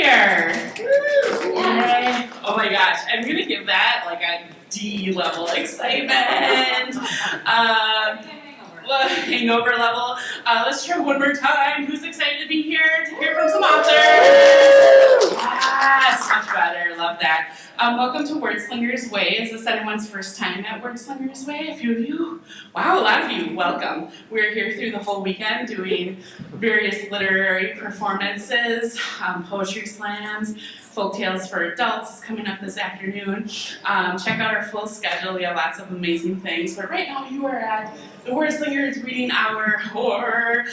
here. Yay. Oh my gosh, I'm going to give that like a D level excitement. Hangover level. Let's try one more time. Who's excited to be here to hear from some authors? Yes, much better. Love that. Welcome to Wordslinger's Way. Is this anyone's first time at Wordslinger's Way? A few of you? Wow, a lot of you. Welcome. We're here through the whole weekend doing various literary performances, poetry slams, folk tales for adults is coming up this afternoon. Check out our full schedule. We have lots of amazing things. But right now you are at the Wordslinger's Reading Hour Horror.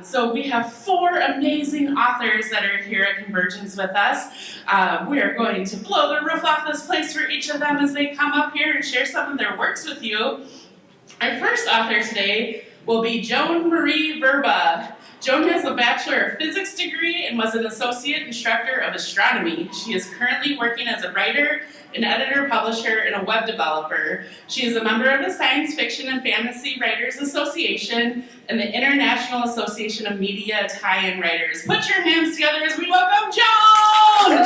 So we have 4 amazing authors that are here at Convergence with us. We are going to blow the roof off this place for each of them as they come up here and share some of their works with you. Our first author today will be Joan Marie Verba. Joan has a Bachelor of Physics degree and was an Associate Instructor of Astronomy. She is currently working as a writer, an editor, publisher, and a web developer. She is a member of the Science Fiction and Fantasy Writers Association and the International Association of Media Tie-in Writers. Put your hands together as we welcome Joan!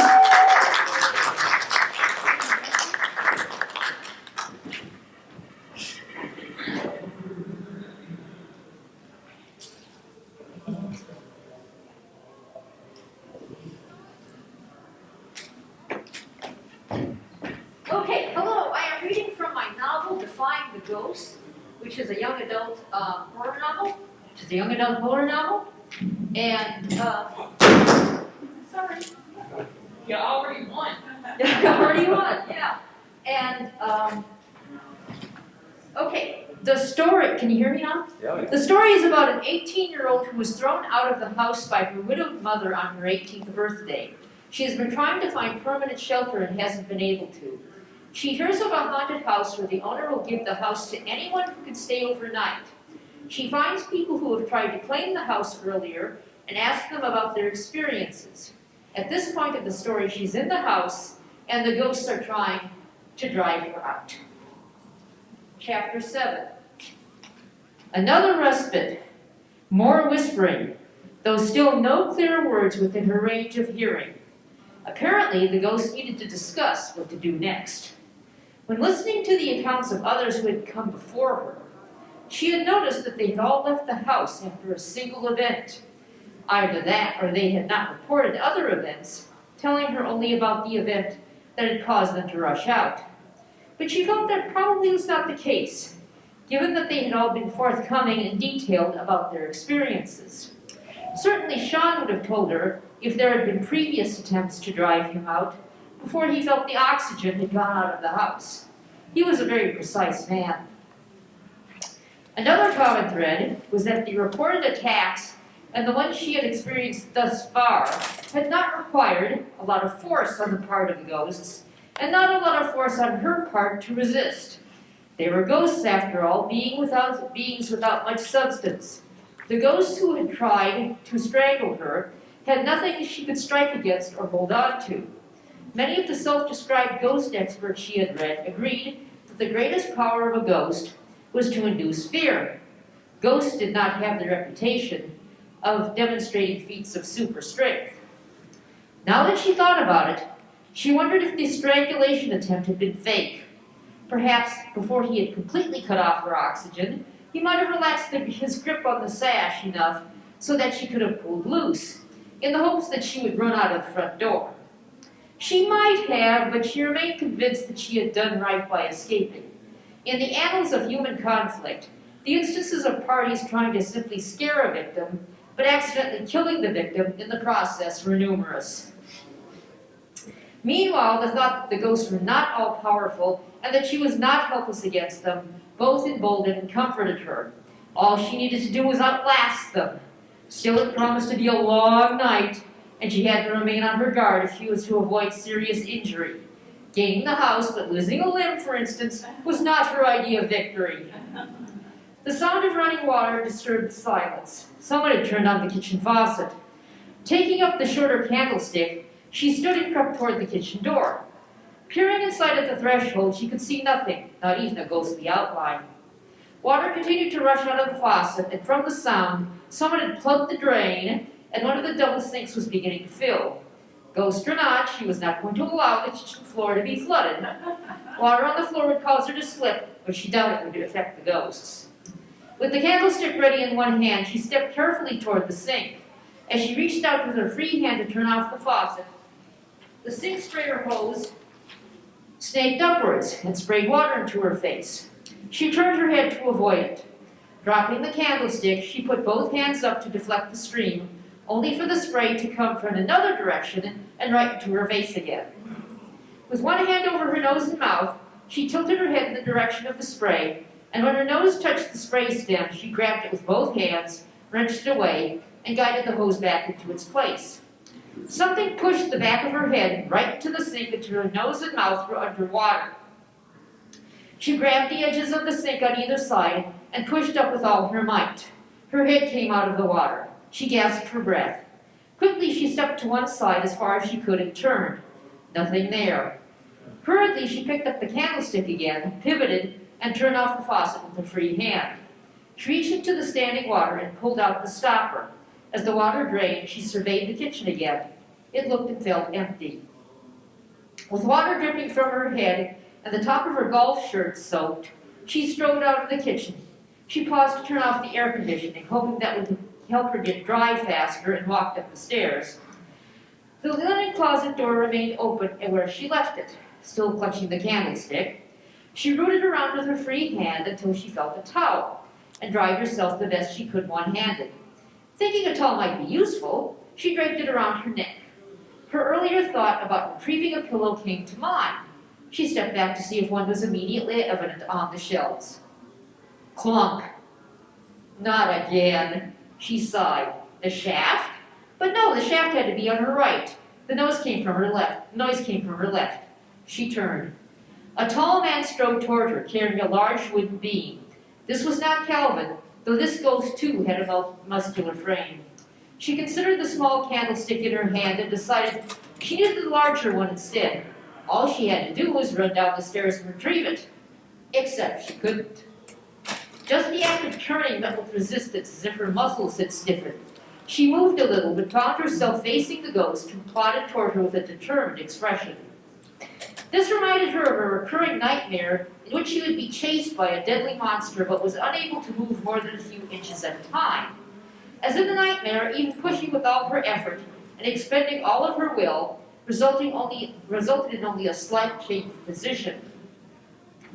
Okay, hello. I am reading from my novel, Defying the Ghost, which is a young adult horror novel. And, sorry. You already won. Yeah. And, okay, the story, can you hear me now? Yeah. The story is about an 18-year-old who was thrown out of the house by her widowed mother on her 18th birthday. She has been trying to find permanent shelter and hasn't been able to. She hears of a haunted house where the owner will give the house to anyone who can stay overnight. She finds people who have tried to claim the house earlier and asks them about their experiences. At this point of the story, she's in the house and the ghosts are trying to drive her out. Chapter 7. Another respite. More whispering, though still no clear words within her range of hearing. Apparently, the ghost needed to discuss what to do next. When listening to the accounts of others who had come before her, she had noticed that they had all left the house after a single event. Either that, or they had not reported other events, telling her only about the event that had caused them to rush out. But she felt that probably was not the case, given that they had all been forthcoming and detailed about their experiences. Certainly Sean would have told her if there had been previous attempts to drive him out before he felt the oxygen had gone out of the house. He was a very precise man. Another common thread was that the reported attacks and the ones she had experienced thus far had not required a lot of force on the part of the ghosts and not a lot of force on her part to resist. They were ghosts, after all, beings without much substance. The ghosts who had tried to strangle her had nothing she could strike against or hold on to. Many of the self-described ghost experts she had read agreed that the greatest power of a ghost was to induce fear. Ghosts did not have the reputation of demonstrating feats of super strength. Now that she thought about it, she wondered if the strangulation attempt had been fake. Perhaps before he had completely cut off her oxygen, he might have relaxed his grip on the sash enough so that she could have pulled loose, in the hopes that she would run out of the front door. She might have, but she remained convinced that she had done right by escaping. In the annals of human conflict, the instances of parties trying to simply scare a victim, but accidentally killing the victim in the process were numerous. Meanwhile, the thought that the ghosts were not all-powerful and that she was not helpless against them both emboldened and comforted her. All she needed to do was outlast them. Still, it promised to be a long night, and she had to remain on her guard if she was to avoid serious injury. Gaining the house, but losing a limb, for instance, was not her idea of victory. The sound of running water disturbed the silence. Someone had turned on the kitchen faucet. Taking up the shorter candlestick, she stood and crept toward the kitchen door. Peering inside at the threshold, she could see nothing, not even a ghostly outline. Water continued to rush out of the faucet, and from the sound, someone had plugged the drain, and one of the double sinks was beginning to fill. Ghost or not, she was not going to allow the kitchen floor to be flooded. Water on the floor would cause her to slip, but she doubted it would affect the ghosts. With the candlestick ready in one hand, she stepped carefully toward the sink. As she reached out with her free hand to turn off the faucet, the sink sprayer hose snaked upwards and sprayed water into her face. She turned her head to avoid it. Dropping the candlestick, she put both hands up to deflect the stream, only for the spray to come from another direction and right into her face again. With one hand over her nose and mouth, she tilted her head in the direction of the spray, and when her nose touched the spray stem, she grabbed it with both hands, wrenched it away, and guided the hose back into its place. Something pushed the back of her head right into the sink until her nose and mouth were underwater. She grabbed the edges of the sink on either side and pushed up with all her might. Her head came out of the water. She gasped for breath. Quickly, she stepped to one side as far as she could and turned. Nothing there. Hurriedly, she picked up the candlestick again, pivoted, and turned off the faucet with her free hand. She reached into the standing water and pulled out the stopper. As the water drained, she surveyed the kitchen again. It looked and felt empty. With water dripping from her head and the top of her golf shirt soaked, she strode out of the kitchen. She paused to turn off the air conditioning, hoping that would help her get dry faster, and walked up the stairs. The linen closet door remained open where she left it, still clutching the candlestick. She rooted around with her free hand until she felt a towel, and dried herself the best she could one-handed. Thinking a towel might be useful, she draped it around her neck. Her earlier thought about retrieving a pillow came to mind. She stepped back to see if one was immediately evident on the shelves. Clunk. Not again, she sighed. The shaft? But no, the shaft had to be on her right. The noise came from her left. She turned. A tall man strode toward her, carrying a large wooden beam. This was not Calvin, though this ghost too had a muscular frame. She considered the small candlestick in her hand and decided she needed the larger one instead. All she had to do was run down the stairs and retrieve it. Except she couldn't. Just the act of turning met with resistance as if her muscles had stiffened. She moved a little, but found herself facing the ghost, who plodded toward her with a determined expression. This reminded her of a recurring nightmare in which she would be chased by a deadly monster but was unable to move more than a few inches at a time. As in the nightmare, even pushing with all her effort and expending all of her will resulted in only a slight change of position.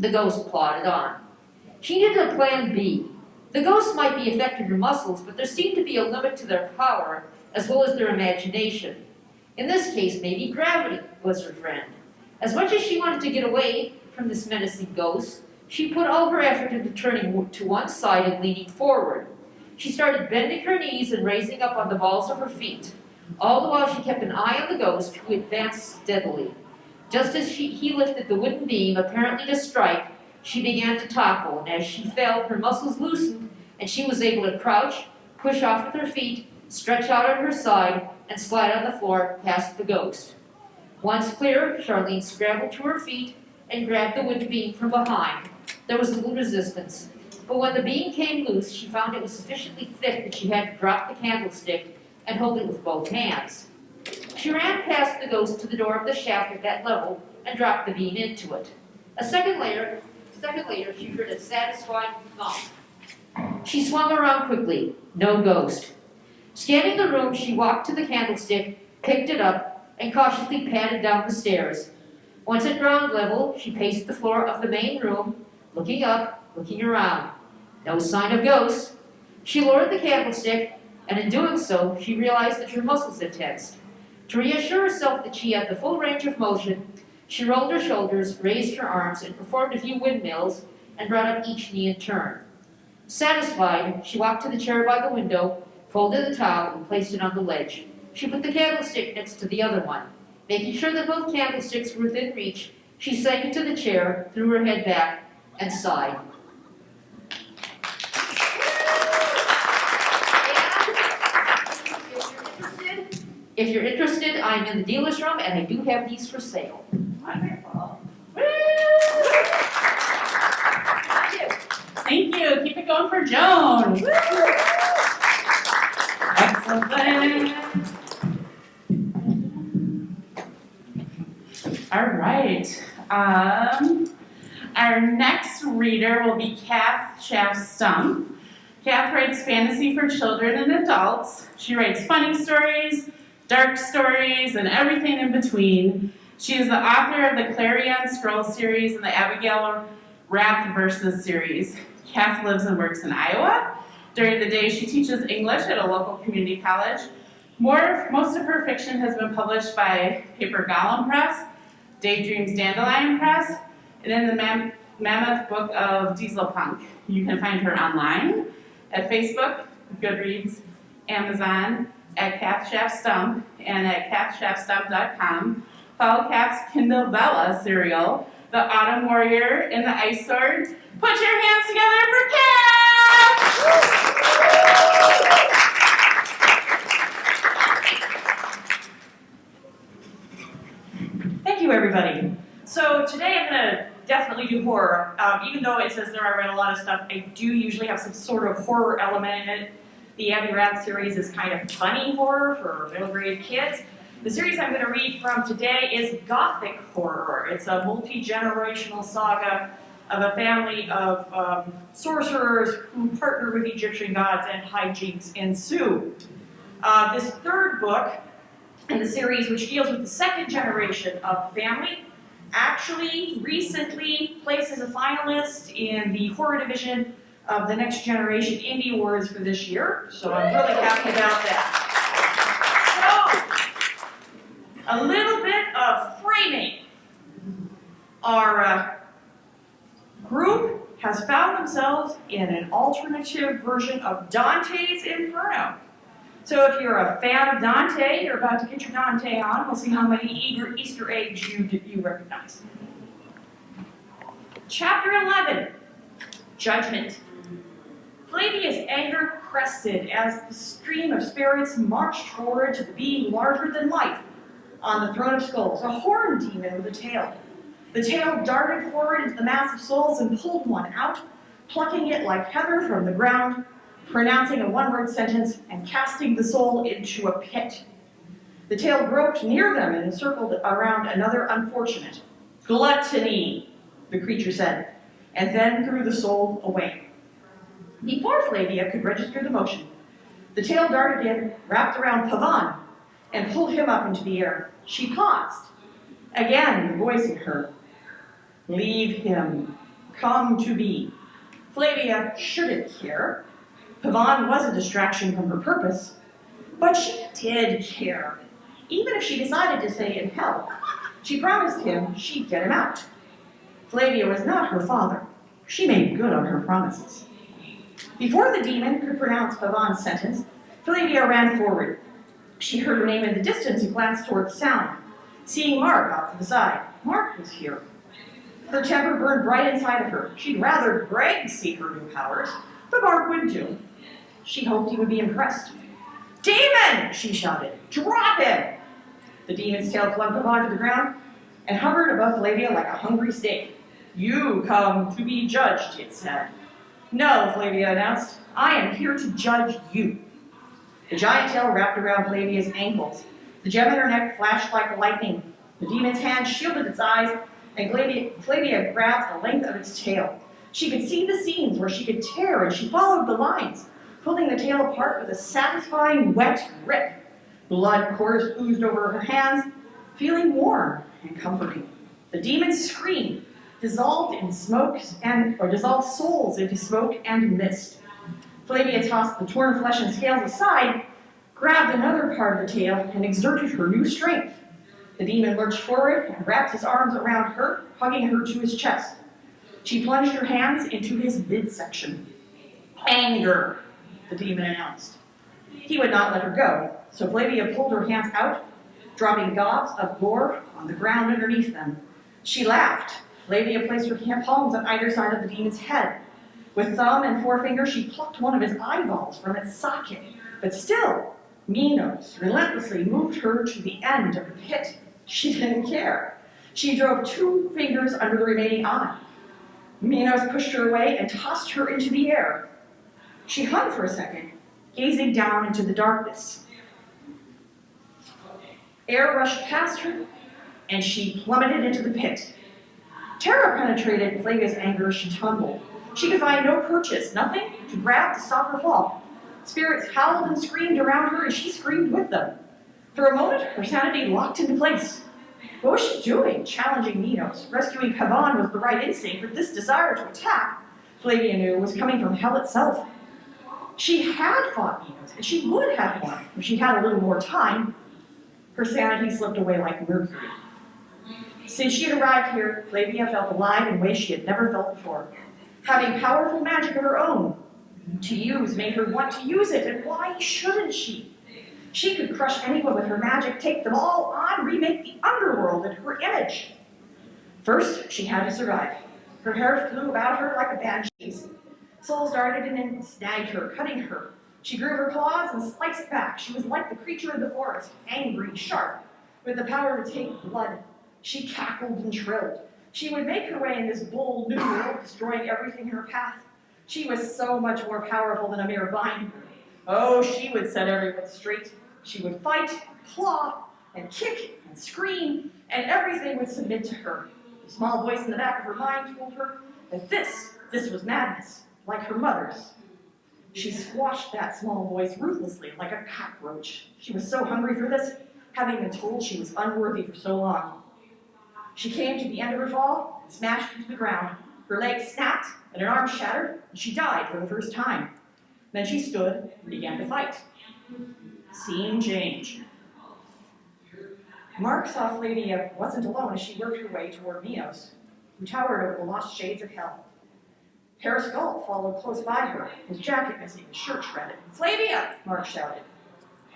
The ghost plodded on. She needed a plan B. The ghosts might be affecting her muscles, but there seemed to be a limit to their power as well as their imagination. In this case, maybe gravity was her friend. As much as she wanted to get away from this menacing ghost, she put all her effort into turning to one side and leaning forward. She started bending her knees and raising up on the balls of her feet. All the while she kept an eye on the ghost, who advanced steadily. Just as he lifted the wooden beam, apparently to strike, she began to topple, and as she fell, her muscles loosened, and she was able to crouch, push off with her feet, stretch out on her side, and slide on the floor past the ghost. Once clear, Charlene scrambled to her feet and grabbed the wooden beam from behind. There was little resistance, but when the beam came loose, she found it was sufficiently thick that she had to drop the candlestick and hold it with both hands. She ran past the ghost to the door of the shaft at that level and dropped the beam into it. A second later, she heard a satisfying thump. She swung around quickly. No ghost. Scanning the room, she walked to the candlestick, picked it up, and cautiously padded down the stairs. Once at ground level, she paced the floor of the main room, looking up, looking around. No sign of ghosts. She lowered the candlestick, and in doing so, she realized that her muscles had tensed. To reassure herself that she had the full range of motion, she rolled her shoulders, raised her arms, and performed a few windmills, and brought up each knee in turn. Satisfied, she walked to the chair by the window, folded the towel, and placed it on the ledge. She put the candlestick next to the other one. Making sure that both candlesticks were within reach, she sank into the chair, threw her head back, and sighed. If you're interested, I'm in the dealer's room, and I do have these for sale. Wonderful. Thank you. Keep it going for Joan. Excellent. All right. Our next reader will be Schaff-Stump. Kath writes fantasy for children and adults. She writes funny stories, dark stories, and everything in between. She is the author of the Clarion Scroll series and the Abigail Wrath Verses series. Kath lives and works in Iowa. During the day, she teaches English at a local community college. Most of her fiction has been published by Paper Golem Press, Daydreams Dandelion Press, and in the Mammoth Book of Dieselpunk. You can find her online at Facebook, Goodreads, Amazon, at Kath Schaff-Stump, and at kathschaffstump.com. Follow Kath's Kindle Vella serial, The Autumn Warrior and the Ice Sword. Put your hands together for Kath! Thank you, everybody. So today I'm going to definitely do horror. Even though it says there I read a lot of stuff, I do usually have some sort of horror element in it. The Abby Rath series is kind of funny horror for middle grade kids. The series I'm going to read from today is Gothic horror. It's a multi-generational saga of a family of sorcerers who partner with Egyptian gods and hijinks ensue. This third book in the series, which deals with the second generation of family, actually recently places a finalist in the horror division of the Next Generation Indie Awards for this year. So I'm really happy about that. So, a little bit of framing. Our group has found themselves in an alternative version of Dante's Inferno. So if you're a fan of Dante, you're about to get your Dante on. We'll see how many Easter eggs you recognize. Chapter 11, Judgment. Flavia's anger crested as the stream of spirits marched forward to the being larger than life on the throne of skulls, a horned demon with a tail. The tail darted forward into the mass of souls and pulled one out, plucking it like heather from the ground, pronouncing a one-word sentence and casting the soul into a pit. The tail groped near them and circled around another unfortunate. Gluttony, the creature said, and then threw the soul away. Before Flavia could register the motion, the tail darted in, wrapped around Pavan, and pulled him up into the air. She paused. Again, the voice in her. Leave him. Come to be. Flavia shouldn't care. Pavan was a distraction from her purpose, but she did care. Even if she decided to stay in hell, she promised him she'd get him out. Flavia was not her father. She made good on her promises. Before the demon could pronounce Pavan's sentence, Flavia ran forward. She heard her name in the distance and glanced toward the sound, seeing Mark off to the side. Mark was here. Her temper burned bright inside of her. She'd rather Greg see her new powers, but Mark wouldn't do. She hoped he would be impressed. Demon! She shouted. Drop him! The demon's tail clung Pavan to the ground and hovered above Flavia like a hungry snake. You come to be judged, it said. No, Flavia announced. I am here to judge you. The giant tail wrapped around Flavia's ankles. The gem in her neck flashed like lightning. The demon's hand shielded its eyes, and Flavia grabbed the length of its tail. She could see the seams where she could tear, and she followed the lines, pulling the tail apart with a satisfying wet rip. Blood, of course, oozed over her hands, feeling warm and comforting. The demon screamed, dissolved souls into smoke and mist. Flavia tossed the torn flesh and scales aside, grabbed another part of the tail, and exerted her new strength. The demon lurched forward and wrapped his arms around her, hugging her to his chest. She plunged her hands into his midsection. Anger, the demon announced. He would not let her go, so Flavia pulled her hands out, dropping gobs of gore on the ground underneath them. She laughed. Flavia placed her palms on either side of the demon's head. With thumb and forefinger, she plucked one of his eyeballs from its socket. But still, Minos relentlessly moved her to the end of the pit. She didn't care. She drove 2 fingers under the remaining eye. Minos pushed her away and tossed her into the air. She hung for a second, gazing down into the darkness. Air rushed past her, and she plummeted into the pit. Terror penetrated Flavia's anger as she tumbled. She could find no purchase, nothing to grab to stop her fall. Spirits howled and screamed around her, and she screamed with them. For a moment, her sanity locked into place. What was she doing? Challenging Minos. Rescuing Pavan was the right instinct, but this desire to attack, Flavia knew, was coming from hell itself. She had fought Minos, and she would have won if she had a little more time. Her sanity slipped away like mercury. Since she had arrived here, Flavia felt alive in ways she had never felt before. Having powerful magic of her own to use made her want to use it, and why shouldn't she? She could crush anyone with her magic, take them all on, remake the underworld in her image. First, she had to survive. Her hair flew about her like a banshee's. Souls darted in and snagged her, cutting her. She grew her claws and sliced back. She was like the creature of the forest, angry, sharp, with the power to take blood. She cackled and shrilled. She would make her way in this bold new world, destroying everything in her path. She was so much more powerful than a mere binder. Oh, she would set everyone straight. She would fight, claw, and kick, and scream, and everything would submit to her. The small voice in the back of her mind told her that this was madness, like her mother's. She squashed that small voice ruthlessly, like a cockroach. She was so hungry for this, having been told she was unworthy for so long. She came to the end of her fall and smashed into the ground. Her legs snapped and her arm shattered, and she died for the first time. Then she stood and began to fight. Scene change. Mark saw Flavia wasn't alone as she worked her way toward Minos, who towered over the lost shades of hell. Paris Galt followed close by her, his jacket missing, his shirt shredded. "Flavia!" Mark shouted.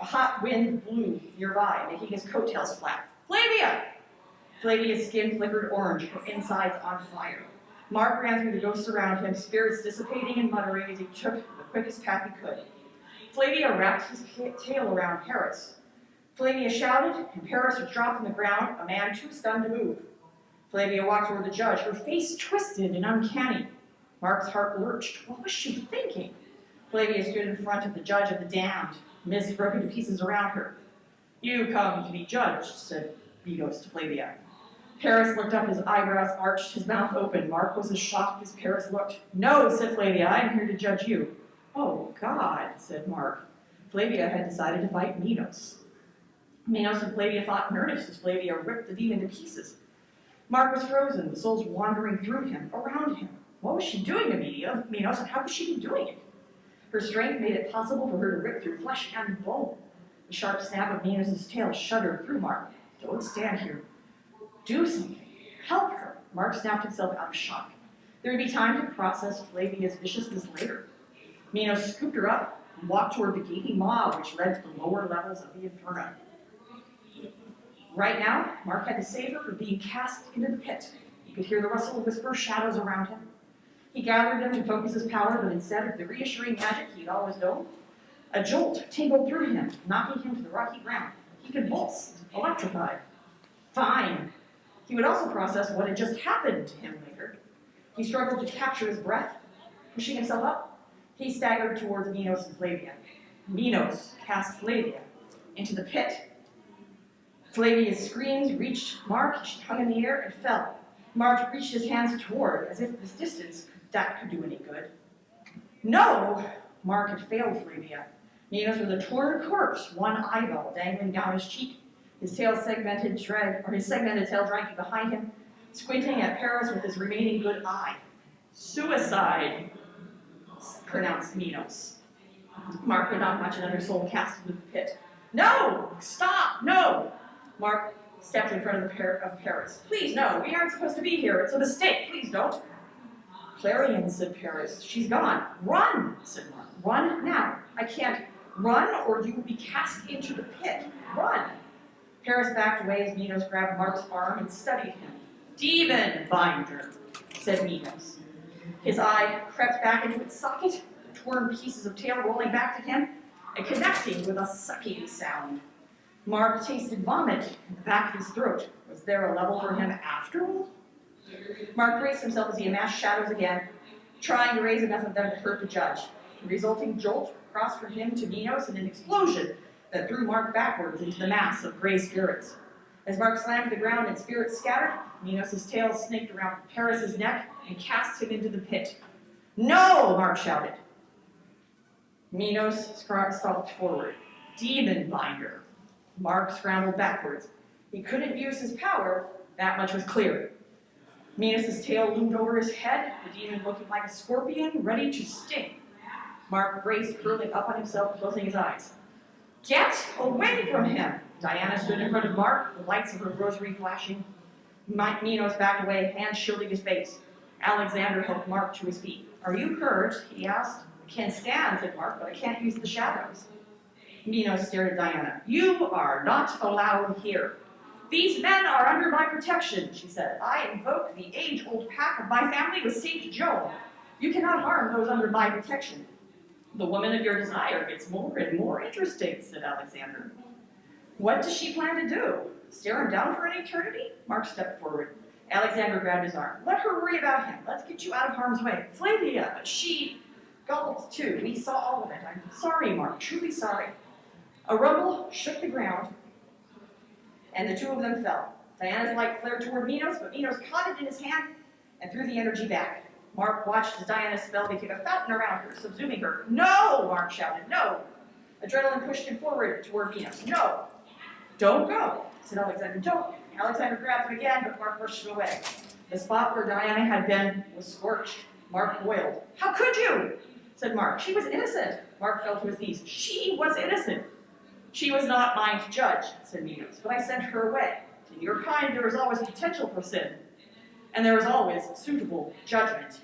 A hot wind blew nearby, making his coattails flap. "Flavia!" Flavia's skin flickered orange, her insides on fire. Mark ran through the ghosts around him, spirits dissipating and muttering as he took the quickest path he could. Flavia wrapped his tail around Paris. Flavia shouted, and Paris was dropped on the ground, a man too stunned to move. Flavia walked toward the judge, her face twisted and uncanny. Mark's heart lurched. What was she thinking? Flavia stood in front of the judge of the damned, mist broken to pieces around her. "You come to be judged," said Minos to Flavia. Paris looked up, his eyebrows arched, his mouth open. Mark was as shocked as Paris looked. "No," said Flavia, "I am here to judge you." "Oh, God," said Mark. Flavia had decided to fight Minos. Minos and Flavia fought in earnest as Flavia ripped the demon to pieces. Mark was frozen, the souls wandering through him, around him. What was she doing to Minos, and how could she be doing it? Her strength made it possible for her to rip through flesh and bone. The sharp snap of Minos' tail shuddered through Mark. "Don't stand here. Do something. Help her." Mark snapped himself out of shock. There would be time to process Flavia's viciousness later. Minos scooped her up and walked toward the gaping maw which led to the lower levels of the inferno. Right now, Mark had to save her from being cast into the pit. He could hear the rustle of whisper shadows around him. He gathered them to focus his power, but instead of the reassuring magic he'd always known, a jolt tingled through him, knocking him to the rocky ground. He convulsed, electrified. Fine. He would also process what had just happened to him later. He struggled to capture his breath. Pushing himself up, he staggered towards Minos and Flavia. Minos cast Flavia into the pit. Flavia's screams reached Mark, she hung in the air and fell. Mark reached his hands toward, as if this distance could do any good. No! Mark had failed Flavia. Minos was a torn corpse, one eyeball dangling down his cheek. His segmented tail dragging behind him, squinting at Paris with his remaining good eye. "Suicide," pronounced Minos. Mark could not watch another soul cast into the pit. "No! Stop! No!" Mark stepped in front of Paris. "Please, no, we aren't supposed to be here. It's a mistake. Please don't." "Clarion," said Paris. "She's gone." "Run," said Mark. "Run now." "I can't." "Run, or you will be cast into the pit. Run." Paris backed away as Minos grabbed Mark's arm and studied him. "Demon binder," said Minos. His eye crept back into its socket, the torn pieces of tail rolling back to him and connecting with a sucking sound. Mark tasted vomit in the back of his throat. Was there a level for him after all? Mark braced himself as he amassed shadows again, trying to raise enough of them to hurt the judge. The resulting jolt crossed from him to Minos in an explosion that threw Mark backwards into the mass of gray spirits. As Mark slammed to the ground and spirits scattered, Minos' tail snaked around Paris's neck and cast him into the pit. "No!" Mark shouted. Minos stalked forward. "Demon binder." Mark scrambled backwards. He couldn't use his power, that much was clear. Minos' tail loomed over his head, the demon looking like a scorpion ready to sting. Mark braced, curling up on himself, closing his eyes. "Get away from him!" Diana stood in front of Mark, the lights of her rosary flashing. Minos backed away, hands shielding his face. Alexander helped Mark to his feet. "Are you hurt?" he asked. "I can't stand," said Mark, "but I can't use the shadows." Minos stared at Diana. "You are not allowed here." "These men are under my protection," she said. "I invoke the age-old pact of my family with Saint Joan. You cannot harm those under my protection." "The woman of your desire gets more and more interesting," said Alexander. "What does she plan to do? Stare him down for an eternity?" Mark stepped forward. Alexander grabbed his arm. "Let her worry about him. Let's get you out of harm's way." "Flavia, but she..." "Gulped too. We saw all of it. I'm sorry, Mark. Truly sorry." A rumble shook the ground, and the two of them fell. Diana's light flared toward Minos, but Minos caught it in his hand and threw the energy back. Mark watched as Diana's spell became a fountain around her, subsuming her. "No!" Mark shouted. "No!" Adrenaline pushed him forward toward Minos. "No! Don't go," said Alexander. "Don't." Alexander grabbed him again, but Mark pushed him away. The spot where Diana had been was scorched. Mark boiled. "How could you?" said Mark. "She was innocent." Mark fell to his knees. "She was innocent." "She was not mine to judge," said Minos, "but I sent her away. In your kind, there is always potential for sin, and there is always suitable judgment.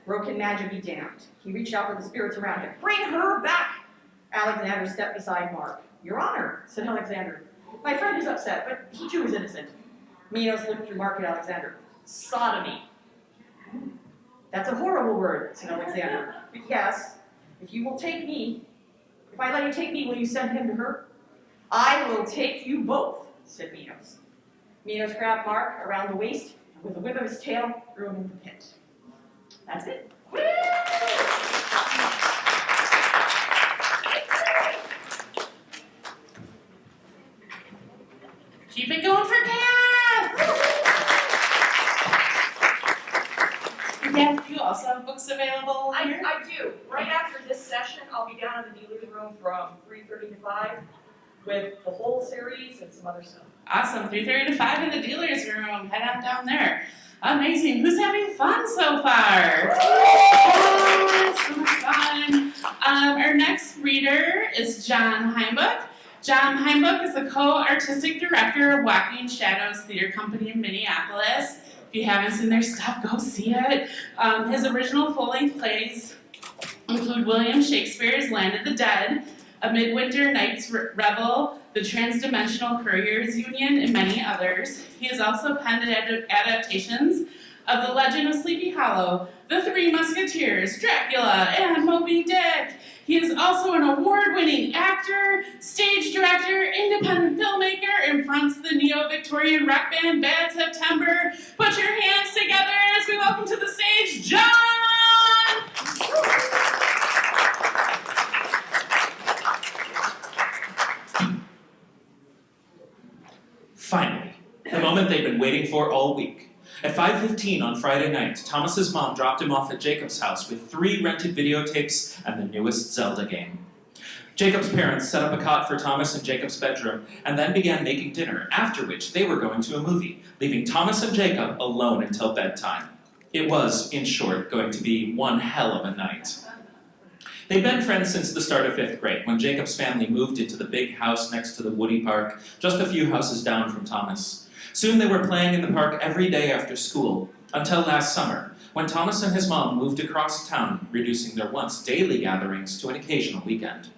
Broken magic be damned." He reached out for the spirits around him. "Bring her back!" Alexander stepped beside Mark. "Your Honor," said Alexander. "My friend is upset, but he too is innocent." Minos looked through Mark at Alexander. "Sodomy." "That's a horrible word," said Alexander. "But yes, if I let you take me, will you send him to her?" "I will take you both," said Minos. Minos grabbed Mark around the waist, and with a whip of his tail, threw him in the pit. That's it. Woo! Keep it going for Kath! Kath, you also have books available here? I do. Right after this session, I'll be down in the dealer's room from 3:30 to 5 with the whole series and some other stuff. Awesome. 3:30 to 5 in the dealer's room. Head on down there. Amazing. Who's having fun so far? Oh, so much fun. Our next reader is John Heimbuch. John Heimbuch is the co-artistic director of Walking Shadows Theater Company in Minneapolis. If you haven't seen their stuff, go see it. His original full-length plays include William Shakespeare's Land of the Dead, A Midwinter Night's Revel, The Transdimensional Couriers Union, and many others. He has also penned adaptations of The Legend of Sleepy Hollow, The Three Musketeers, Dracula, and Moby Dick. He is also an award-winning actor, stage director, independent filmmaker, and fronts the neo-Victorian rock band Bad September. Put your hands together as we welcome to the stage, John! Finally, the moment they'd been waiting for all week. At 5:15 on Friday night, Thomas's mom dropped him off at Jacob's house with 3 rented videotapes and the newest Zelda game. Jacob's parents set up a cot for Thomas in Jacob's bedroom and then began making dinner, after which they were going to a movie, leaving Thomas and Jacob alone until bedtime. It was, in short, going to be one hell of a night. They'd been friends since the start of 5th grade, when Jacob's family moved into the big house next to the Woody Park, just a few houses down from Thomas. Soon they were playing in the park every day after school, until last summer, when Thomas and his mom moved across town, reducing their once daily gatherings to an occasional weekend.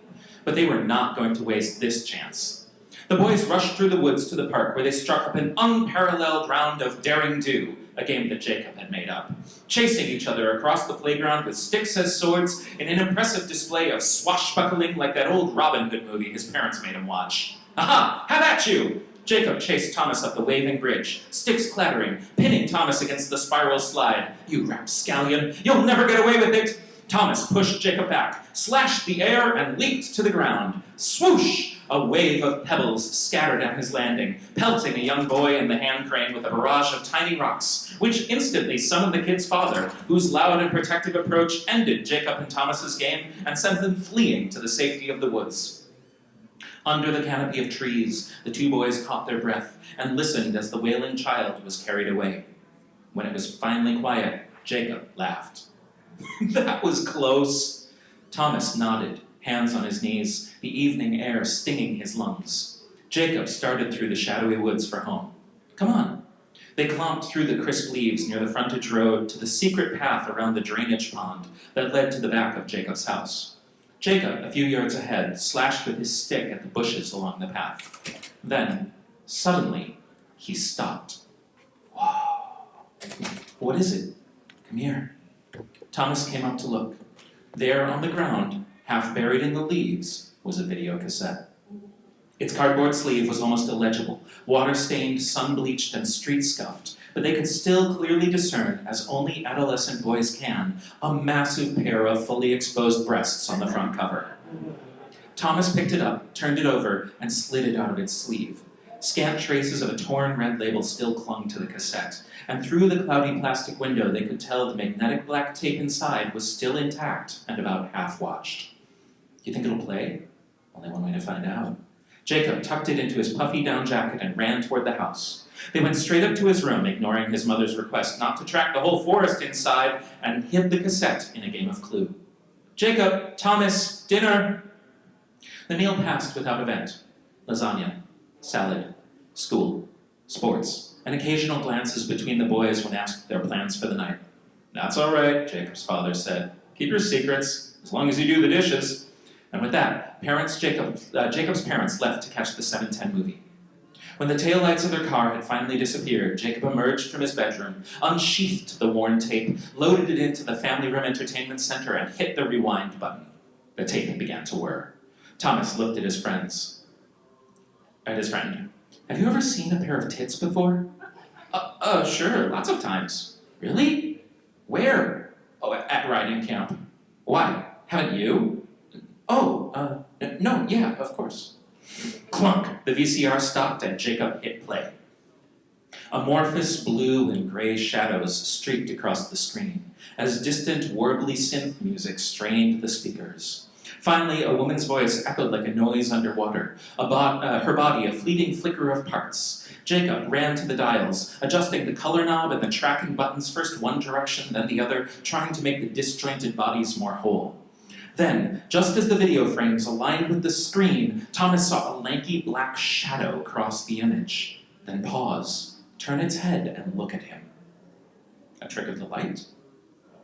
But they were not going to waste this chance. The boys rushed through the woods to the park, where they struck up an unparalleled round of Daring Do, a game that Jacob had made up, chasing each other across the playground with sticks as swords in an impressive display of swashbuckling like that old Robin Hood movie his parents made him watch. "Aha! Have at you!" Jacob chased Thomas up the waving bridge, sticks clattering, pinning Thomas against the spiral slide. "You rapscallion, you'll never get away with it!" Thomas pushed Jacob back, slashed the air, and leaped to the ground. Swoosh! A wave of pebbles scattered on his landing, pelting a young boy in the hand crane with a barrage of tiny rocks, which instantly summoned the kid's father, whose loud and protective approach ended Jacob and Thomas's game and sent them fleeing to the safety of the woods. Under the canopy of trees, the two boys caught their breath and listened as the wailing child was carried away. When it was finally quiet, Jacob laughed. That was close. Thomas nodded, hands on his knees, the evening air stinging his lungs. Jacob started through the shadowy woods for home. Come on. They clomped through the crisp leaves near the frontage road to the secret path around the drainage pond that led to the back of Jacob's house. Jacob, a few yards ahead, slashed with his stick at the bushes along the path. Then, suddenly, he stopped. Whoa. What is it? Come here. Thomas came up to look. There on the ground, half buried in the leaves, was a video cassette. Its cardboard sleeve was almost illegible, water-stained, sun-bleached, and street-scuffed, but they could still clearly discern, as only adolescent boys can, a massive pair of fully exposed breasts on the front cover. Thomas picked it up, turned it over, and slid it out of its sleeve. Scant traces of a torn red label still clung to the cassette, and through the cloudy plastic window they could tell the magnetic black tape inside was still intact and about half-watched. You think it'll play? Only one way to find out. Jacob tucked it into his puffy down jacket and ran toward the house. They went straight up to his room, ignoring his mother's request not to track the whole forest inside, and hid the cassette in a game of Clue. Jacob, Thomas, dinner! The meal passed without event. Lasagna, salad, school, sports, and occasional glances between the boys when asked their plans for the night. That's all right, Jacob's father said. Keep your secrets, as long as you do the dishes. And with that, Jacob's parents left to catch the 7:10 movie. When the taillights of their car had finally disappeared, Jacob emerged from his bedroom, unsheathed the worn tape, loaded it into the family room entertainment center, and hit the rewind button. The tape began to whir. Thomas looked at his friend. Have you ever seen a pair of tits before? Sure, lots of times. Really? Where? Oh, at riding camp. Why? Haven't you? No, yeah, of course. Clunk! The VCR stopped and Jacob hit play. Amorphous blue and gray shadows streaked across the screen as distant, warbly synth music strained the speakers. Finally, a woman's voice echoed like a noise underwater, her body a fleeting flicker of parts. Jacob ran to the dials, adjusting the color knob and the tracking buttons first one direction, then the other, trying to make the disjointed bodies more whole. Then, just as the video frames aligned with the screen, Thomas saw a lanky black shadow cross the image, then pause, turn its head, and look at him. A trick of the light?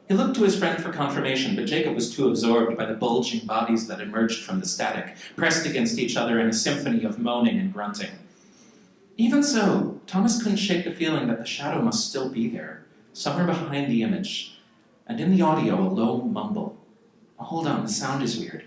He looked to his friend for confirmation, but Jacob was too absorbed by the bulging bodies that emerged from the static, pressed against each other in a symphony of moaning and grunting. Even so, Thomas couldn't shake the feeling that the shadow must still be there, somewhere behind the image, and in the audio a low mumble. Hold on, the sound is weird.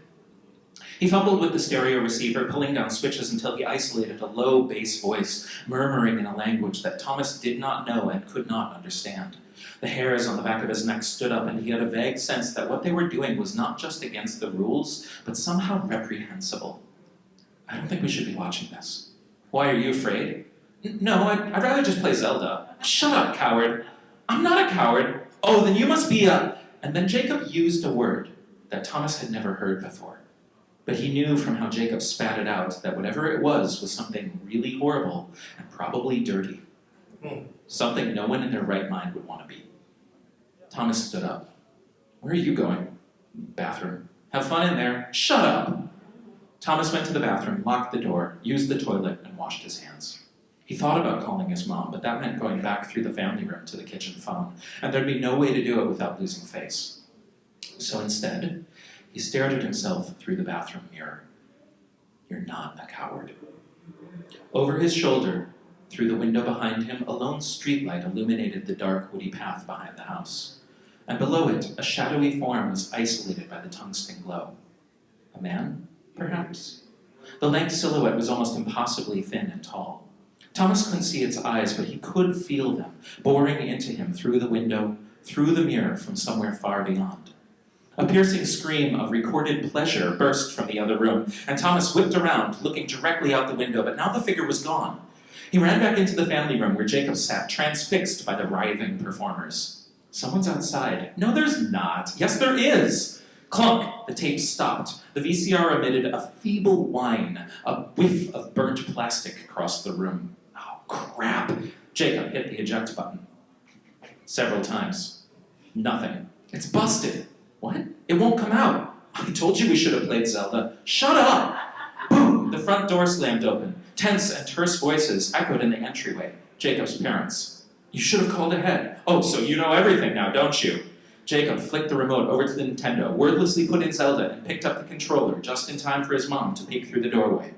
He fumbled with the stereo receiver, pulling down switches until he isolated a low bass voice, murmuring in a language that Thomas did not know and could not understand. The hairs on the back of his neck stood up, and he had a vague sense that what they were doing was not just against the rules, but somehow reprehensible. I don't think we should be watching this. Why, are you afraid? No, I'd rather just play Zelda. Shut up, coward. I'm not a coward. Oh, then you must be a... And then Jacob used a word that Thomas had never heard before. But he knew from how Jacob spat it out that whatever it was something really horrible and probably dirty. Something no one in their right mind would want to be. Thomas stood up. Where are you going? Bathroom. Have fun in there. Shut up! Thomas went to the bathroom, locked the door, used the toilet, and washed his hands. He thought about calling his mom, but that meant going back through the family room to the kitchen phone, and there'd be no way to do it without losing face. So instead, he stared at himself through the bathroom mirror. You're not a coward. Over his shoulder, through the window behind him, a lone streetlight illuminated the dark, woody path behind the house. And below it, a shadowy form was isolated by the tungsten glow. A man, perhaps? The lank silhouette was almost impossibly thin and tall. Thomas couldn't see its eyes, but he could feel them, boring into him through the window, through the mirror from somewhere far beyond. A piercing scream of recorded pleasure burst from the other room, and Thomas whipped around, looking directly out the window, but now the figure was gone. He ran back into the family room where Jacob sat, transfixed by the writhing performers. Someone's outside. No, there's not. Yes, there is. Clunk! The tape stopped. The VCR emitted a feeble whine, a whiff of burnt plastic across the room. Oh, crap! Jacob hit the eject button. Several times. Nothing. It's busted. What? It won't come out. I told you we should have played Zelda. Shut up! Boom! The front door slammed open. Tense and terse voices echoed in the entryway. Jacob's parents. You should have called ahead. Oh, so you know everything now, don't you? Jacob flicked the remote over to the Nintendo, wordlessly put in Zelda, and picked up the controller just in time for his mom to peek through the doorway.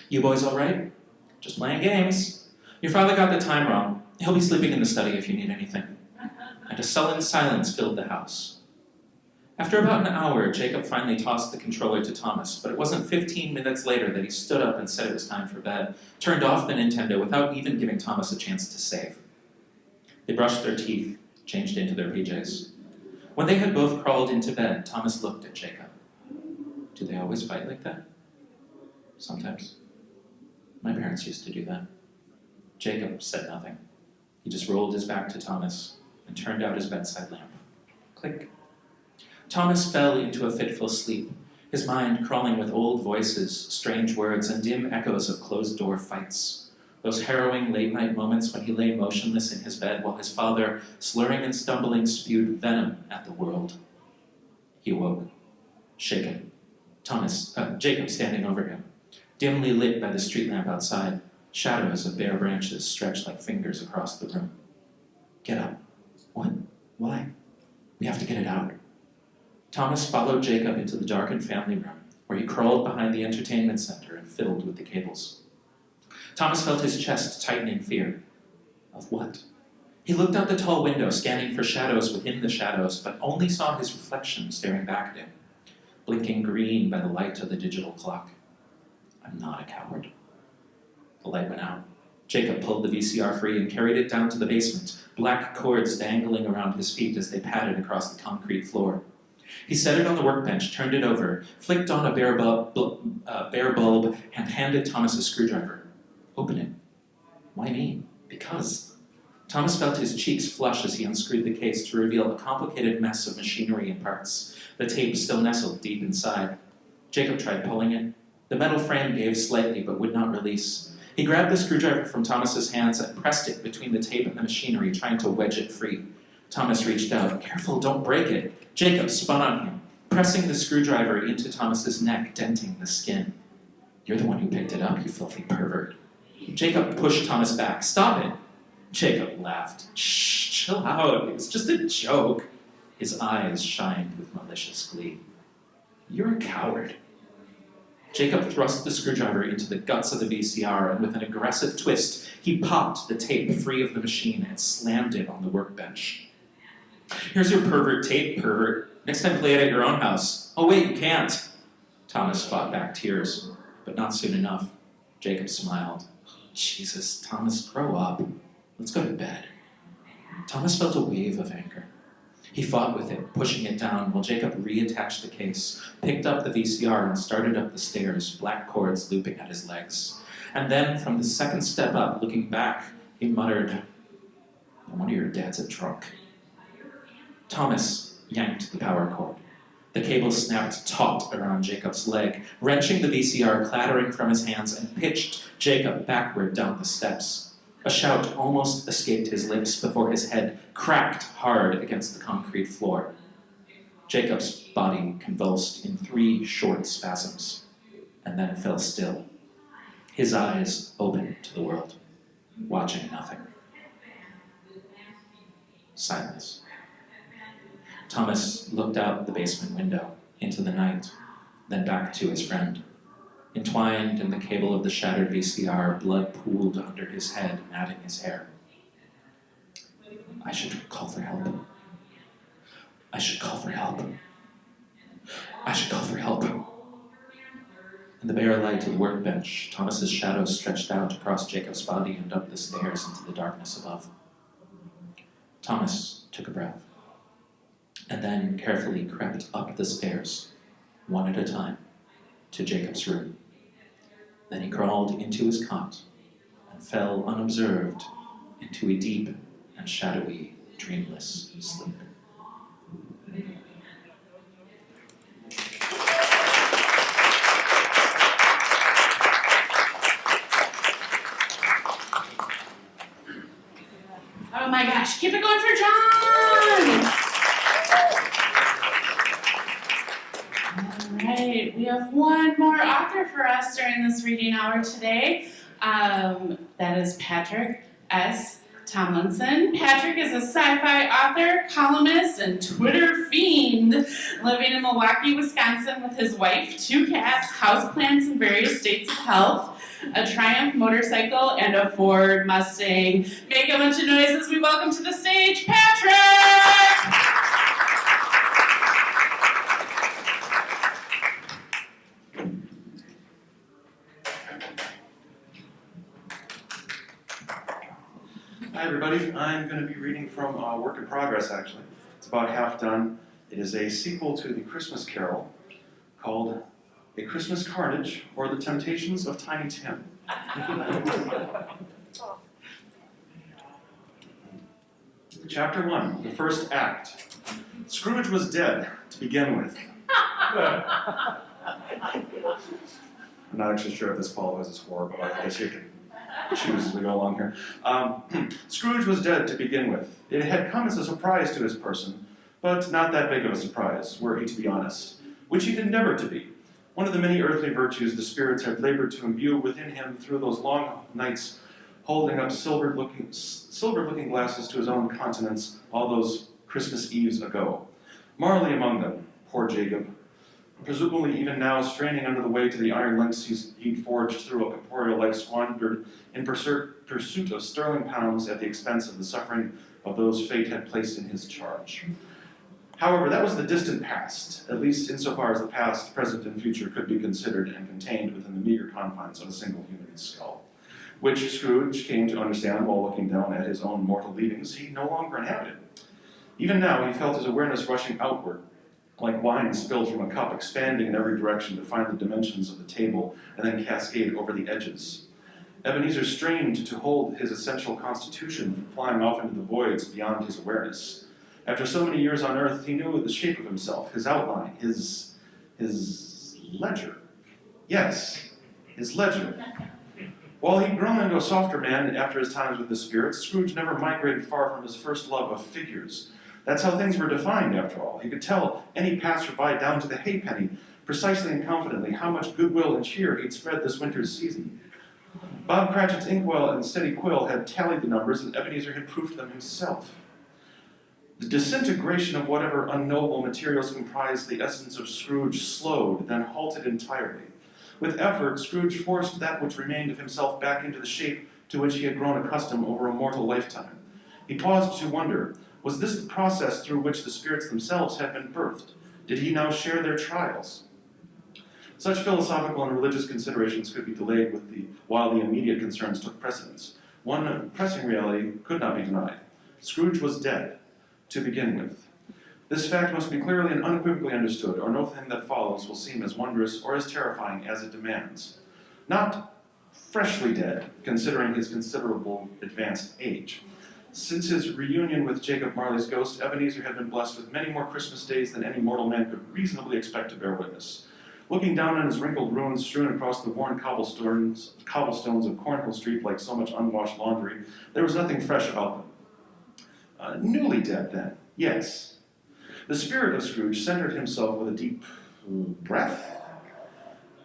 You boys all right? Just playing games. Your father got the time wrong. He'll be sleeping in the study if you need anything. And a sullen silence filled the house. After about an hour, Jacob finally tossed the controller to Thomas, but it wasn't 15 minutes later that he stood up and said it was time for bed, turned off the Nintendo without even giving Thomas a chance to save. They brushed their teeth, changed into their PJs. When they had both crawled into bed, Thomas looked at Jacob. Do they always fight like that? Sometimes. My parents used to do that. Jacob said nothing. He just rolled his back to Thomas and turned out his bedside lamp. Click. Thomas fell into a fitful sleep, his mind crawling with old voices, strange words, and dim echoes of closed-door fights. Those harrowing late-night moments when he lay motionless in his bed while his father, slurring and stumbling, spewed venom at the world. He awoke, shaken. Jacob standing over him, dimly lit by the street lamp outside. Shadows of bare branches stretched like fingers across the room. Get up. What? Why? We have to get it out. Thomas followed Jacob into the darkened family room, where he crawled behind the entertainment center and fiddled with the cables. Thomas felt his chest tighten in fear. Of what? He looked out the tall window, scanning for shadows within the shadows, but only saw his reflection staring back at him, blinking green by the light of the digital clock. I'm not a coward. The light went out. Jacob pulled the VCR free and carried it down to the basement, black cords dangling around his feet as they padded across the concrete floor. He set it on the workbench, turned it over, flicked on a bare bulb, and handed Thomas a screwdriver. Open it. Why me? Because. Thomas felt his cheeks flush as he unscrewed the case to reveal a complicated mess of machinery and parts, the tape still nestled deep inside. Jacob tried pulling it. The metal frame gave slightly but would not release. He grabbed the screwdriver from Thomas's hands and pressed it between the tape and the machinery, trying to wedge it free. Thomas reached out. Careful, don't break it. Jacob spun on him, pressing the screwdriver into Thomas's neck, denting the skin. You're the one who picked it up, you filthy pervert. Jacob pushed Thomas back. Stop it. Jacob laughed. Shh, chill out. It was just a joke. His eyes shined with malicious glee. You're a coward. Jacob thrust the screwdriver into the guts of the VCR, and with an aggressive twist, he popped the tape free of the machine and slammed it on the workbench. Here's your pervert tape, pervert. Next time play it at your own house. Oh wait, you can't. Thomas fought back tears, but not soon enough. Jacob smiled. Jesus, Thomas, grow up. Let's go to bed. Thomas felt a wave of anger. He fought with it, pushing it down, while Jacob reattached the case, picked up the VCR, and started up the stairs, black cords looping at his legs. And then, from the second step up, looking back, he muttered, "No wonder your dad's a drunk." Thomas yanked the power cord. The cable snapped taut around Jacob's leg, wrenching the VCR clattering from his hands, and pitched Jacob backward down the steps. A shout almost escaped his lips before his head cracked hard against the concrete floor. Jacob's body convulsed in 3 short spasms, and then fell still. His eyes open to the world, watching nothing. Silence. Thomas looked out the basement window, into the night, then back to his friend. Entwined in the cable of the shattered VCR, blood pooled under his head, matting his hair. I should call for help. I should call for help. I should call for help. In the bare light of the workbench, Thomas's shadow stretched out across Jacob's body and up the stairs into the darkness above. Thomas took a breath. and then carefully crept up the stairs, one at a time, to Jacob's room. Then he crawled into his cot and fell unobserved into a deep and shadowy, dreamless sleep. Oh my gosh, keep it going for John! All right, we have one more author for us during this reading hour today. That is Patrick S. Tomlinson. Patrick is a sci-fi author, columnist, and Twitter fiend living in Milwaukee, Wisconsin with his wife, 2 cats, houseplants in various states of health, a Triumph motorcycle, and a Ford Mustang. Make a bunch of noise as we welcome to the stage, Patrick! Hi everybody, I'm going to be reading from Work in Progress actually. It's about half done. It is a sequel to the Christmas Carol called A Christmas Carnage or The Temptations of Tiny Tim. Chapter 1, the first act. Scrooge was dead to begin with. I'm not actually sure if this qualifies as horror, but I guess you can choose as we go along here. Scrooge was dead to begin with. It had come as a surprise to his person, but not that big of a surprise, were he to be honest, which he endeavored to be. One of the many earthly virtues the spirits had labored to imbue within him through those long nights, holding up silver-looking glasses to his own countenance all those Christmas Eves ago. Marley among them, poor Jacob, presumably even now straining under the weight of the iron links he'd forged through a corporeal life squandered in pursuit of sterling pounds at the expense of the suffering of those fate had placed in his charge. However, that was the distant past, at least insofar as the past, present, and future could be considered and contained within the meager confines of a single human skull, which Scrooge came to understand while looking down at his own mortal leavings he no longer inhabited. Even now he felt his awareness rushing outward, like wine spilled from a cup, expanding in every direction to find the dimensions of the table and then cascade over the edges. Ebenezer strained to hold his essential constitution from flying off into the voids beyond his awareness. After so many years on earth, he knew the shape of himself, his outline, his ledger. Yes, his ledger. While he'd grown into a softer man after his times with the spirits, Scrooge never migrated far from his first love of figures. That's how things were defined, after all. He could tell any passerby down to the halfpenny precisely and confidently how much goodwill and cheer he'd spread this winter's season. Bob Cratchit's inkwell and steady quill had tallied the numbers, and Ebenezer had proofed them himself. The disintegration of whatever unknowable materials comprised the essence of Scrooge slowed, then halted entirely. With effort, Scrooge forced that which remained of himself back into the shape to which he had grown accustomed over a mortal lifetime. He paused to wonder, was this the process through which the spirits themselves had been birthed? Did he now share their trials? Such philosophical and religious considerations could be delayed while the immediate concerns took precedence. One pressing reality could not be denied. Scrooge was dead, to begin with. This fact must be clearly and unequivocally understood, or no thing that follows will seem as wondrous or as terrifying as it demands. Not freshly dead, considering his considerable advanced age. Since his reunion with Jacob Marley's ghost, Ebenezer had been blessed with many more Christmas days than any mortal man could reasonably expect to bear witness. Looking down on his wrinkled ruins strewn across the worn cobblestones of Cornhill Street like so much unwashed laundry, there was nothing fresh about them. Newly dead, then, yes. The spirit of Scrooge centered himself with a deep breath.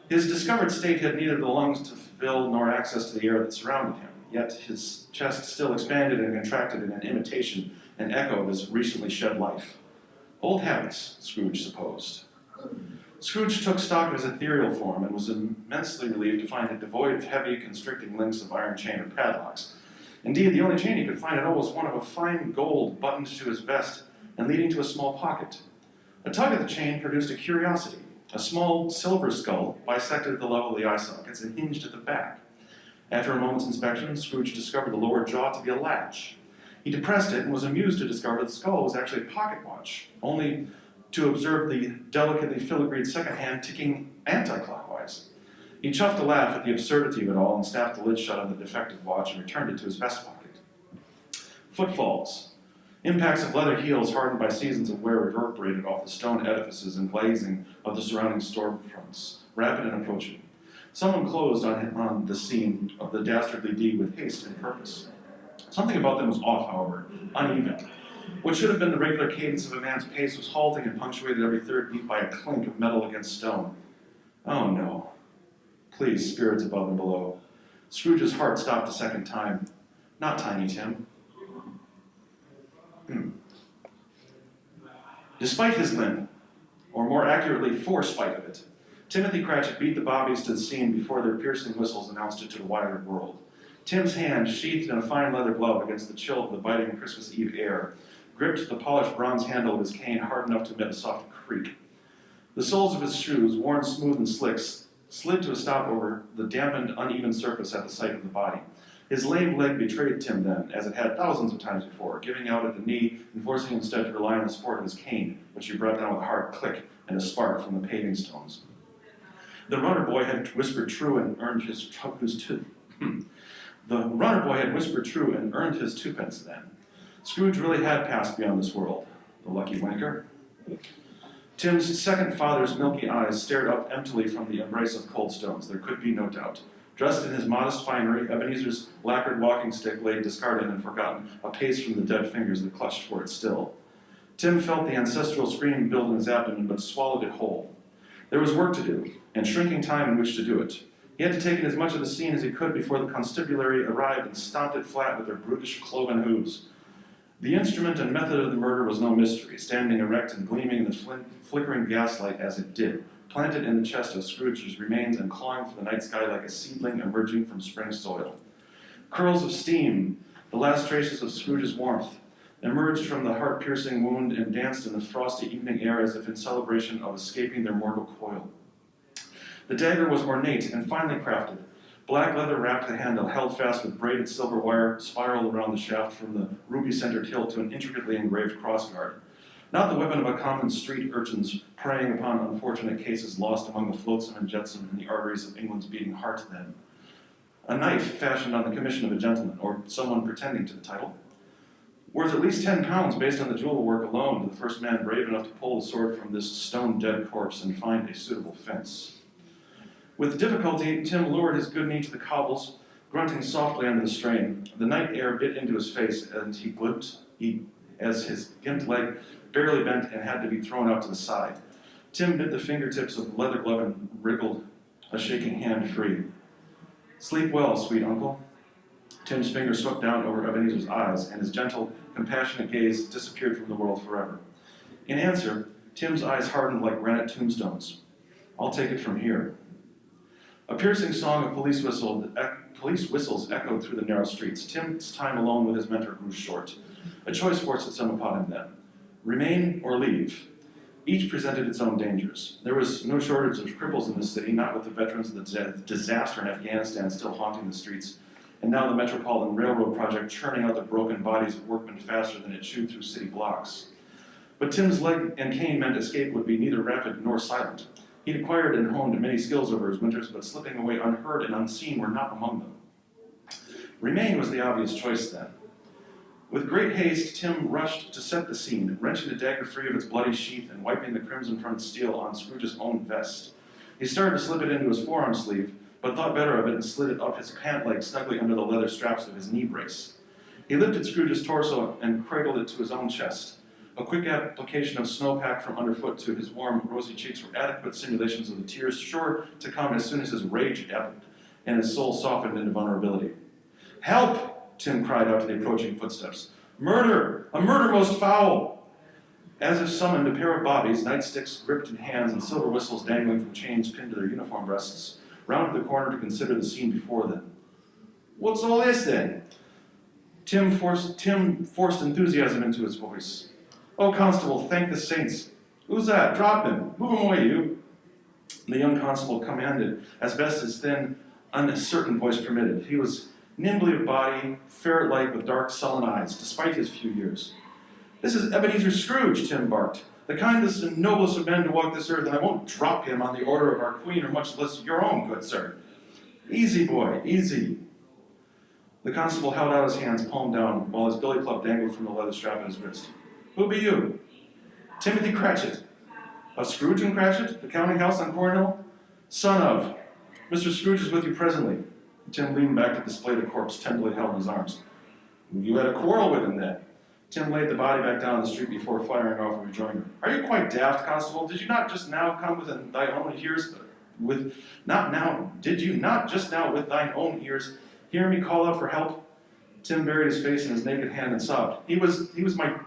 His discovered state had neither the lungs to fill nor access to the air that surrounded him, yet his chest still expanded and contracted in an imitation and echo of his recently shed life. Old habits, Scrooge supposed. Scrooge took stock of his ethereal form and was immensely relieved to find it devoid of heavy, constricting links of iron chain or padlocks. Indeed, the only chain he could find at all was one of a fine gold buttoned to his vest and leading to a small pocket. A tug at the chain produced a curiosity. A small silver skull bisected at the level of the eye sockets and hinged at the back. After a moment's inspection, Scrooge discovered the lower jaw to be a latch. He depressed it and was amused to discover the skull was actually a pocket watch, only to observe the delicately filigreed second hand ticking anti-clockwise. He chuffed a laugh at the absurdity of it all and snapped the lid shut on the defective watch and returned it to his vest pocket. Footfalls. Impacts of leather heels hardened by seasons of wear reverberated off the stone edifices and glazing of the surrounding storefronts, rapid and approaching. Someone closed on the scene of the dastardly deed with haste and purpose. Something about them was off, however, uneven. What should have been the regular cadence of a man's pace was halting and punctuated every third beat by a clink of metal against stone. Oh no. Please, spirits above and below. Scrooge's heart stopped a second time. Not Tiny Tim. Despite his limp, or more accurately, for spite of it, Timothy Cratchit beat the bobbies to the scene before their piercing whistles announced it to the wider world. Tim's hand, sheathed in a fine leather glove against the chill of the biting Christmas Eve air, gripped the polished bronze handle of his cane hard enough to emit a soft creak. The soles of his shoes, worn smooth and slick, slid to a stop over the dampened, uneven surface at the sight of the body. His lame leg betrayed Tim then, as it had thousands of times before, giving out at the knee and forcing him instead to rely on the support of his cane, which he brought down with a hard click and a spark from the paving stones. The runner boy had whispered true and earned his twopence then. Scrooge really had passed beyond this world, the lucky wanker. Tim's second father's milky eyes stared up emptily from the embrace of cold stones, there could be no doubt. Dressed in his modest finery, Ebenezer's lacquered walking stick lay discarded and forgotten, a pace from the dead fingers that clutched for it still. Tim felt the ancestral scream build in his abdomen, but swallowed it whole. There was work to do, and shrinking time in which to do it. He had to take in as much of the scene as he could before the constabulary arrived and stomped it flat with their brutish cloven hooves. The instrument and method of the murder was no mystery, standing erect and gleaming in the flickering gaslight as it did, planted in the chest of Scrooge's remains and clawing for the night sky like a seedling emerging from spring soil. Curls of steam, the last traces of Scrooge's warmth, emerged from the heart-piercing wound and danced in the frosty evening air as if in celebration of escaping their mortal coil. The dagger was ornate and finely crafted. Black leather wrapped the handle, held fast with braided silver wire, spiraled around the shaft from the ruby-centered hilt to an intricately engraved crossguard. Not the weapon of a common street urchins preying upon unfortunate cases lost among the flotsam and jetsam in the arteries of England's beating heart then. A knife fashioned on the commission of a gentleman, or someone pretending to the title. Worth at least 10 pounds based on the jewel work alone to the first man brave enough to pull the sword from this stone-dead corpse and find a suitable fence. With difficulty, Tim lured his good knee to the cobbles, grunting softly under the strain. The night air bit into his face, and as his gimped leg barely bent and had to be thrown out to the side. Tim bit the fingertips of the leather glove and wriggled a shaking hand free. Sleep well, sweet uncle. Tim's fingers swept down over Ebenezer's eyes, and his gentle, compassionate gaze disappeared from the world forever. In answer, Tim's eyes hardened like granite tombstones. I'll take it from here. A piercing song of police whistles echoed through the narrow streets. Tim's time alone with his mentor grew short. A choice forced itself upon him then. Remain or leave. Each presented its own dangers. There was no shortage of cripples in the city, not with the veterans of the disaster in Afghanistan still haunting the streets, and now the Metropolitan Railroad project churning out the broken bodies of workmen faster than it chewed through city blocks. But Tim's leg and cane meant escape would be neither rapid nor silent. He'd acquired and honed many skills over his winters, but slipping away unheard and unseen were not among them. Remain was the obvious choice then. With great haste, Tim rushed to set the scene, wrenching the dagger free of its bloody sheath and wiping the crimson from its steel on Scrooge's own vest. He started to slip it into his forearm sleeve, but thought better of it and slid it up his pant leg snugly under the leather straps of his knee brace. He lifted Scrooge's torso and cradled it to his own chest. A quick application of snowpack from underfoot to his warm, rosy cheeks were adequate simulations of the tears sure to come as soon as his rage ebbed and his soul softened into vulnerability. Help! Tim cried out to the approaching footsteps. Murder! A murder most foul! As if summoned, a pair of bobbies, nightsticks gripped in hands and silver whistles dangling from chains pinned to their uniform breasts, rounded the corner to consider the scene before them. What's all this then? Tim forced enthusiasm into his voice. Oh, Constable, thank the saints. Who's that? Drop him. Move him away, you. The young constable commanded, as best his thin, uncertain voice permitted. He was nimbly of body, ferret-like with dark sullen eyes, despite his few years. "This is Ebenezer Scrooge," Tim barked, "the kindest and noblest of men to walk this earth, and I won't drop him on the order of our queen, or much less your own, good sir. Easy, boy, easy." The constable held out his hands, palm down, while his billy club dangled from the leather strap at his wrist. "Who be you?" "Timothy Cratchit." "Of Scrooge and Cratchit, the counting house on Cornhill?" "Son of. Mr. Scrooge is with you presently." Tim leaned back to display the corpse tenderly held in his arms. "You had a quarrel with him then?" Tim laid the body back down the street before firing off a rejoinder. "Are you quite daft, constable? Did you not just now come within thy own ears Did you not just now with thine own ears hear me call out for help?" Tim buried his face in his naked hand and sobbed. He was my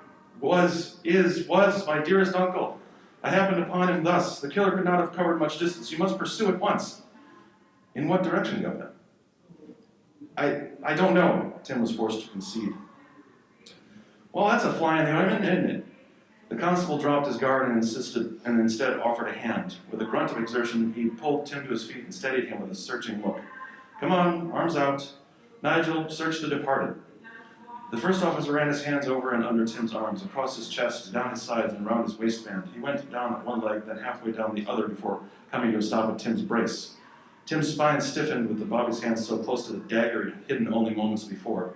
dearest uncle. I happened upon him thus. The killer could not have covered much distance. You must pursue at once." "In what direction, Governor?" I don't know," Tim was forced to concede. "Well, that's a fly in the ointment, isn't it?" The constable dropped his guard and instead offered a hand. With a grunt of exertion, he pulled Tim to his feet and steadied him with a searching look. "Come on, arms out. Nigel, search the departed." The first officer ran his hands over and under Tim's arms, across his chest, down his sides, and around his waistband. He went down at one leg, then halfway down the other before coming to a stop at Tim's brace. Tim's spine stiffened with the Bobby's hands so close to the dagger hidden only moments before.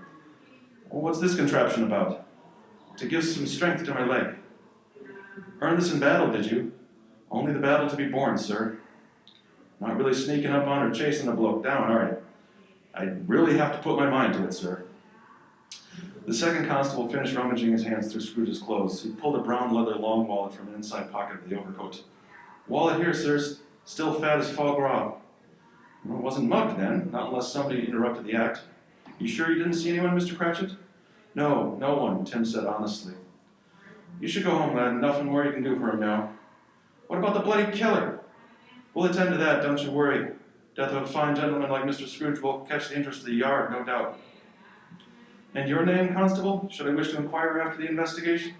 "Well, what's this contraption about?" "To give some strength to my leg." "Earned this in battle, did you?" "Only the battle to be born, sir." "Not really sneaking up on or chasing a bloke down, are you?" "I really have to put my mind to it, sir." The second constable finished rummaging his hands through Scrooge's clothes. He pulled a brown leather long wallet from an inside pocket of the overcoat. "Wallet here, sir, still fat as foie gras." "Well, it wasn't mugged then, not unless somebody interrupted the act." "You sure you didn't see anyone, Mr. Cratchit?" "No, no one," Tim said honestly. "You should go home, lad. Nothing more you can do for him now." "What about the bloody killer?" "We'll attend to that, don't you worry. Death of a fine gentleman like Mr. Scrooge will catch the interest of the yard, no doubt." "And your name, constable? Should I wish to inquire after the investigation?"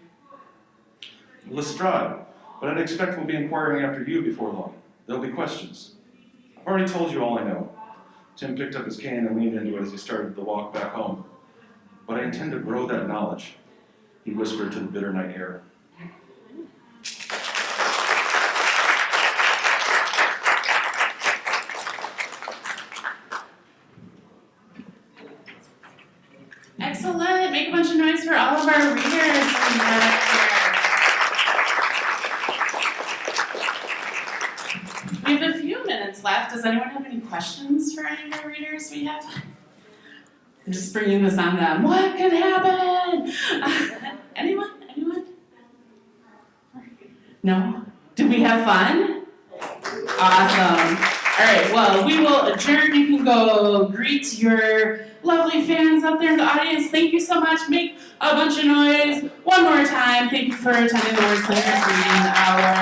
"Lestrade, but I'd expect we'll be inquiring after you before long. There'll be questions." "I've already told you all I know." Tim picked up his cane and leaned into it as he started the walk back home. "But I intend to grow that knowledge," he whispered to the bitter night air. Excellent. Make a bunch of noise for all of our readers. We have a few minutes left. Does anyone have any questions for any of our readers we have? I'm just bringing this on them. What could happen? Anyone? No? Did we have fun? Awesome. All right, well, we will adjourn. You can go greet your lovely fans up there in the audience. Thank you so much. Make a bunch of noise one more time. Thank you for attending the Wordslinger reading hour.